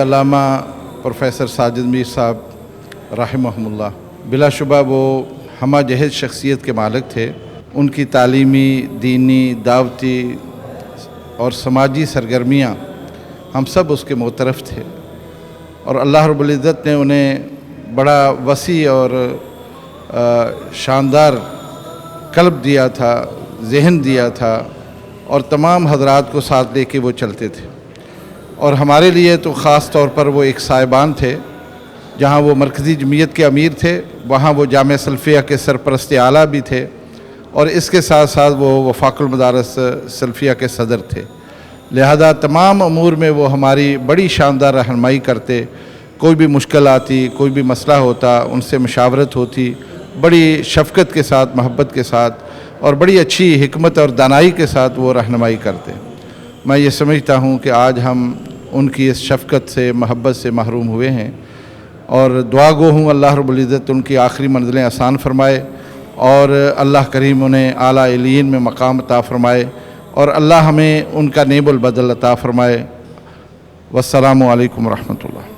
علامہ professor Sajid میر صاحب رحمہم اللہ، بلا شبہ وہ ہمہ جہت شخصیت کے مالک تھے۔ ان کی تعلیمی، دینی، دعوتی اور سماجی سرگرمیاں ہم سب اس کے معترف تھے، اور اللہ رب العزت نے انہیں بڑا وسیع اور شاندار قلب دیا تھا، ذہن دیا تھا، اور تمام حضرات کو ساتھ لے کے وہ چلتے تھے۔ اور ہمارے لیے تو خاص طور پر وہ ایک سائبان تھے۔ جہاں وہ مرکزی جمعیت کے امیر تھے، وہاں وہ جامعہ سلفیہ کے سرپرست اعلیٰ بھی تھے، اور اس کے ساتھ ساتھ وہ وفاق المدارس سلفیہ کے صدر تھے۔ لہذا تمام امور میں وہ ہماری بڑی شاندار رہنمائی کرتے۔ کوئی بھی مشکل آتی، کوئی بھی مسئلہ ہوتا، ان سے مشاورت ہوتی، بڑی شفقت کے ساتھ، محبت کے ساتھ، اور بڑی اچھی حکمت اور دانائی کے ساتھ وہ رہنمائی کرتے۔ میں یہ سمجھتا ہوں کہ آج ہم ان کی اس شفقت سے، محبت سے محروم ہوئے ہیں، اور دعا گو ہوں اللہ رب العزت ان کی آخری منزلیں آسان فرمائے، اور اللہ کریم انہیں اعلیٰ علیین میں مقام عطا فرمائے، اور اللہ ہمیں ان کا نیب البدل عطا فرمائے۔ والسلام علیکم ورحمۃ اللہ۔